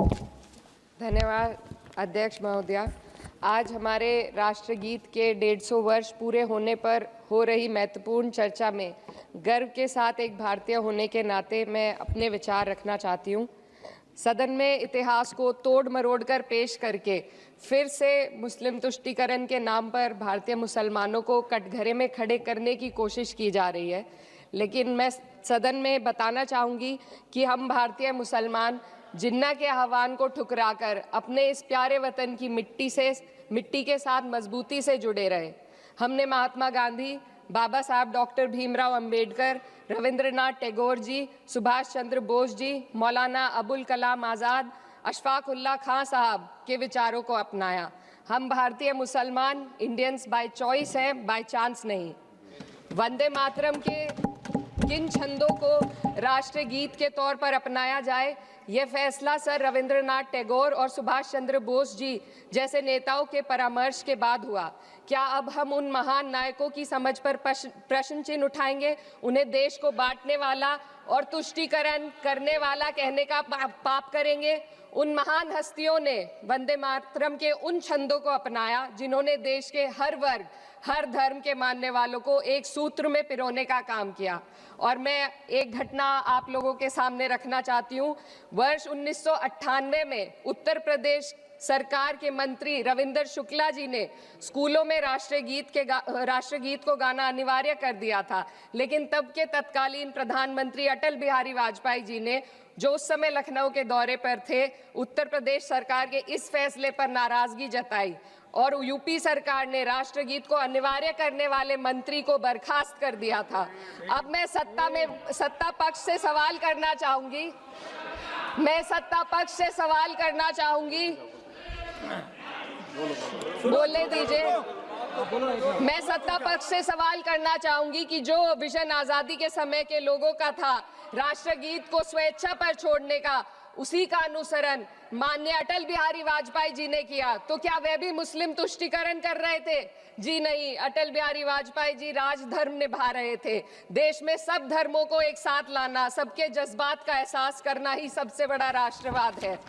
धन्यवाद अध्यक्ष महोदया। आज हमारे राष्ट्रगीत के 150 वर्ष पूरे होने पर हो रही महत्वपूर्ण चर्चा में गर्व के साथ एक भारतीय होने के नाते मैं अपने विचार रखना चाहती हूँ। सदन में इतिहास को तोड़ मरोड़ कर पेश करके फिर से मुस्लिम तुष्टीकरण के नाम पर भारतीय मुसलमानों को कटघरे में खड़े करने की कोशिश की जा रही है। लेकिन मैं सदन में बताना चाहूँगी कि हम भारतीय मुसलमान जिन्ना के आह्वान को ठुकराकर अपने इस प्यारे वतन की मिट्टी के साथ मजबूती से जुड़े रहे। हमने महात्मा गांधी, बाबा साहब डॉक्टर भीमराव अंबेडकर, रविंद्रनाथ टैगोर जी, सुभाष चंद्र बोस जी, मौलाना अबुल कलाम आज़ाद, अशफाक उल्लाह खां साहब के विचारों को अपनाया। हम भारतीय मुसलमान इंडियंस बाय चॉइस हैं, बाय चांस नहीं। वंदे मातरम के किन छंदों को राष्ट्रगीत के तौर पर अपनाया जाए, यह फैसला सर रविंद्रनाथ टैगोर और सुभाष चंद्र बोस जी जैसे नेताओं के परामर्श के बाद हुआ। क्या अब हम उन महान नायकों की समझ पर प्रश्न चिन्ह उठाएंगे? उन्हें देश को बांटने वाला और तुष्टीकरण करने वाला कहने का पाप करेंगे? उन महान हस्तियों ने वंदे मातरम के उन छंदों को अपनाया जिन्होंने देश के हर वर्ग, हर धर्म के मानने वालों को एक सूत्र में पिरोने का काम किया। और मैं एक घटना आप लोगों के सामने रखना चाहती हूँ। वर्ष 1998 में उत्तर प्रदेश सरकार के मंत्री रविंदर शुक्ला जी ने स्कूलों में राष्ट्रगीत को गाना अनिवार्य कर दिया था। लेकिन तब के तत्कालीन प्रधानमंत्री अटल बिहारी वाजपेयी जी ने, जो उस समय लखनऊ के दौरे पर थे, उत्तर प्रदेश सरकार के इस फैसले पर नाराजगी जताई और यूपी सरकार ने राष्ट्रगीत को अनिवार्य करने वाले मंत्री को बर्खास्त कर दिया था। अब मैं सत्ता पक्ष से सवाल करना चाहूंगी, बोलने दीजिए। मैं सत्ता पक्ष से सवाल करना चाहूंगी कि जो विजन आजादी के समय के लोगों का था राष्ट्रगीत को स्वेच्छा पर छोड़ने का, उसी का अनुसरण माननीय अटल बिहारी वाजपेयी जी ने किया, तो क्या वे भी मुस्लिम तुष्टीकरण कर रहे थे? जी नहीं, अटल बिहारी वाजपेयी जी राजधर्म निभा रहे थे। देश में सब धर्मों को एक साथ लाना, सबके जज्बात का एहसास करना ही सबसे बड़ा राष्ट्रवाद है।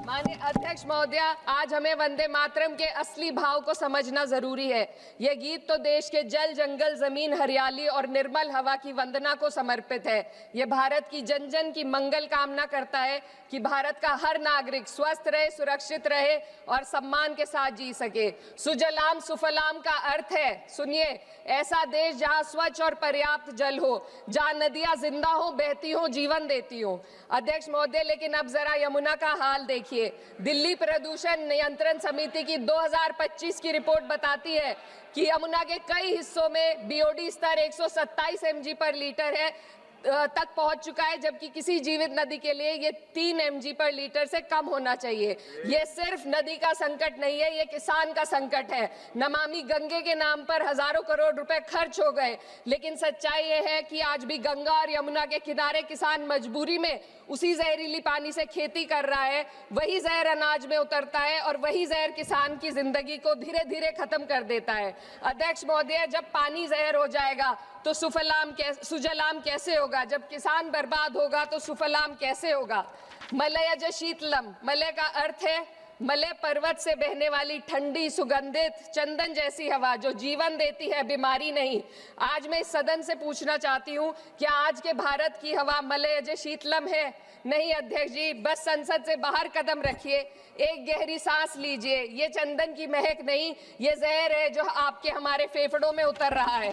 माननीय अध्यक्ष महोदया, आज हमें वंदे मातरम के असली भाव को समझना जरूरी है। यह गीत तो देश के जल, जंगल, जमीन, हरियाली और निर्मल हवा की वंदना को समर्पित है। यह भारत की जन जन की मंगल कामना करता है कि भारत का हर नागरिक स्वस्थ रहे, सुरक्षित रहे और सम्मान के साथ जी सके। सुजलाम सुफलाम का अर्थ है, सुनिए, ऐसा देश जहां स्वच्छ और पर्याप्त जल हो, जहां नदियां जिंदा हो, बहती हो, जीवन देती हो। अध्यक्ष महोदय, लेकिन अब जरा यमुना का हाल देखिए। दिल्ली प्रदूषण नियंत्रण समिति की 2025 की रिपोर्ट बताती है कि यमुना के कई हिस्सों में बीओडी स्तर 127 mg पर लीटर है तक पहुंच चुका है, जबकि किसी जीवित नदी के लिए ये 3 mg पर लीटर से कम होना चाहिए। ये सिर्फ नदी का संकट नहीं है, ये किसान का संकट है। नमामि गंगे के नाम पर हजारों करोड़ रुपए खर्च हो गए, लेकिन सच्चाई ये है कि आज भी गंगा और यमुना के किनारे किसान मजबूरी में उसी जहरीली पानी से खेती कर रहा है। वही जहर अनाज में उतरता है और वही जहर किसान की जिंदगी को धीरे धीरे खत्म कर देता है। अध्यक्ष महोदय, जब पानी जहर हो जाएगा तो सुजलाम कैसे होगा? जब किसान बर्बाद होगा तो सुफलाम कैसे होगा? मलयज शीतलम, मलय का अर्थ है मलय पर्वत से बहने वाली ठंडी, सुगंधित, चंदन जैसी हवा जो जीवन देती है, बीमारी नहीं। आज मैं इस सदन से पूछना चाहती हूँ, क्या आज के भारत की हवा मलयज शीतलम है? नहीं अध्यक्ष जी, बस संसद से बाहर कदम रखिए, एक गहरी सांस लीजिए। ये चंदन की महक नहीं, ये जहर है जो आपके हमारे फेफड़ों में उतर रहा है।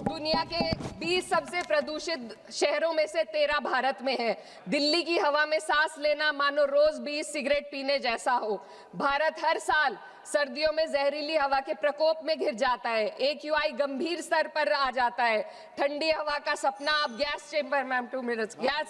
दुनिया के 20 सबसे प्रदूषित शहरों में से 13 भारत में है। दिल्ली की हवा में सांस लेना मानो रोज 20 सिगरेट पीने जैसा हो। भारत हर साल सर्दियों में जहरीली हवा के प्रकोप में घिर जाता है। AQI गंभीर स्तर पर आ जाता है। ठंडी हवा का सपना अब गैस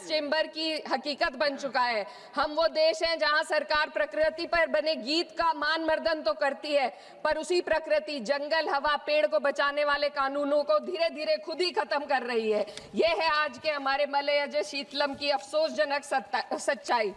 चेंबर की हकीकत बन चुका है। हम वो देश हैं जहां सरकार प्रकृति पर बने गीत का मान मर्दन तो करती है, पर उसी प्रकृति, जंगल, हवा, पेड़ को बचाने वाले कानूनों को धीरे धीरे खुद ही खत्म कर रही है। ये है आज के हमारे मलयज शीतलम की अफसोसजनक सच्चाई।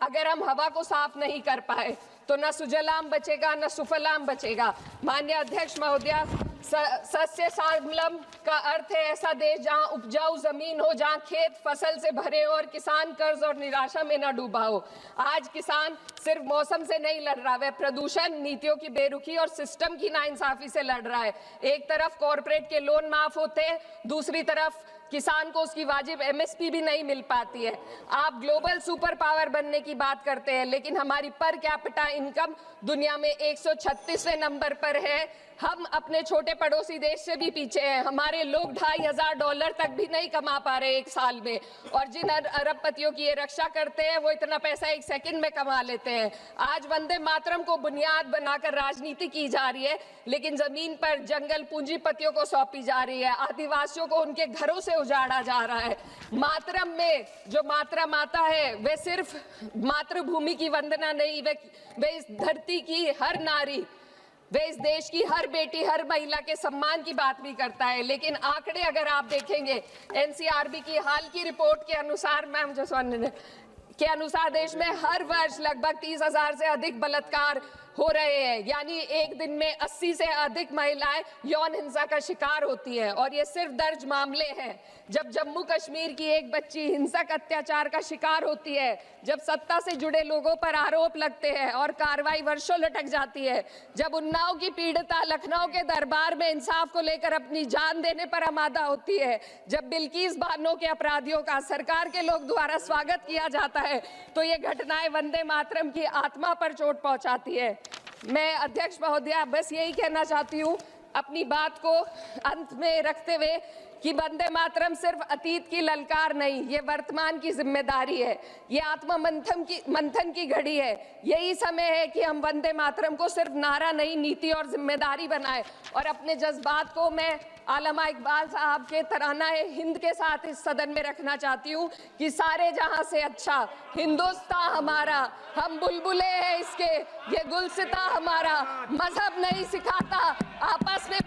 अगर हम हवा को साफ नहीं कर पाए तो न सुजलाम बचेगा न सुफलाम बचेगा। माननीय अध्यक्ष महोदया, सस्य श्यामलम का अर्थ है ऐसा देश जहां उपजाऊ जमीन हो, जहां खेत फसल से भरे हो और किसान कर्ज और निराशा में न डूबा हो। आज किसान सिर्फ मौसम से नहीं लड़ रहा, वह प्रदूषण, नीतियों की बेरुखी और सिस्टम की नाइंसाफी से लड़ रहा है। एक तरफ कॉरपोरेट के लोन माफ होते हैं, दूसरी तरफ किसान को उसकी वाजिब एमएसपी भी नहीं मिल पाती है। आप ग्लोबल सुपर पावर बनने की बात करते हैं, लेकिन हमारी पर कैपिटा इनकम दुनिया में 136वें नंबर पर है। हम अपने छोटे पड़ोसी देश से भी पीछे हैं। हमारे लोग $2,500 तक भी नहीं कमा पा रहे एक साल में, और जिन अरबपतियों की ये रक्षा करते हैं वो इतना पैसा एक सेकंड में कमा लेते हैं। आज वंदे मातरम को बुनियाद बनाकर राजनीति की जा रही है, लेकिन जमीन पर जंगल पूंजीपतियों को सौंपी जा रही है, आदिवासियों को उनके घरों से उजाड़ा जा रहा है। मातरम में जो मात्रा माता है वे सिर्फ मातृभूमि की वंदना नहीं, वे इस धरती की हर नारी, वे इस देश की हर बेटी, हर महिला के सम्मान की बात भी करता है। लेकिन आंकड़े अगर आप देखेंगे, एनसीआरबी की हाल की रिपोर्ट के अनुसार, मैम जसवंत के अनुसार देश में हर वर्ष लगभग 30,000 से अधिक बलात्कार हो रहे हैं, यानी एक दिन में 80 से अधिक महिलाएं यौन हिंसा का शिकार होती हैं, और ये सिर्फ दर्ज मामले हैं। जब जम्मू कश्मीर की एक बच्ची हिंसक अत्याचार का शिकार होती है, जब सत्ता से जुड़े लोगों पर आरोप लगते हैं और कार्रवाई वर्षों लटक जाती है, जब उन्नाव की पीड़िता लखनऊ के दरबार में इंसाफ को लेकर अपनी जान देने पर आमादा होती है, जब बिल्किस बानो के अपराधियों का सरकार के लोग द्वारा स्वागत किया जाता है, तो ये घटनाएं वंदे मातरम की आत्मा पर चोट पहुंचाती है। मैं अध्यक्ष महोदया बस यही कहना चाहती हूँ अपनी बात को अंत में रखते हुए कि वंदे मातरम सिर्फ अतीत की ललकार नहीं, ये वर्तमान की जिम्मेदारी है, ये आत्मा मंथन की घड़ी है। यही समय है कि हम वंदे मातरम को सिर्फ नारा नहीं, नीति और जिम्मेदारी बनाए। और अपने जज्बात को मैं आलमा इकबाल साहब के तराना-ए-हिंद के साथ इस सदन में रखना चाहती हूँ कि सारे जहां से अच्छा हिंदुस्तान हमारा, हम बुलबुले हैं इसके, ये गुलसिता हमारा, मजहब नहीं सिखाता आपस में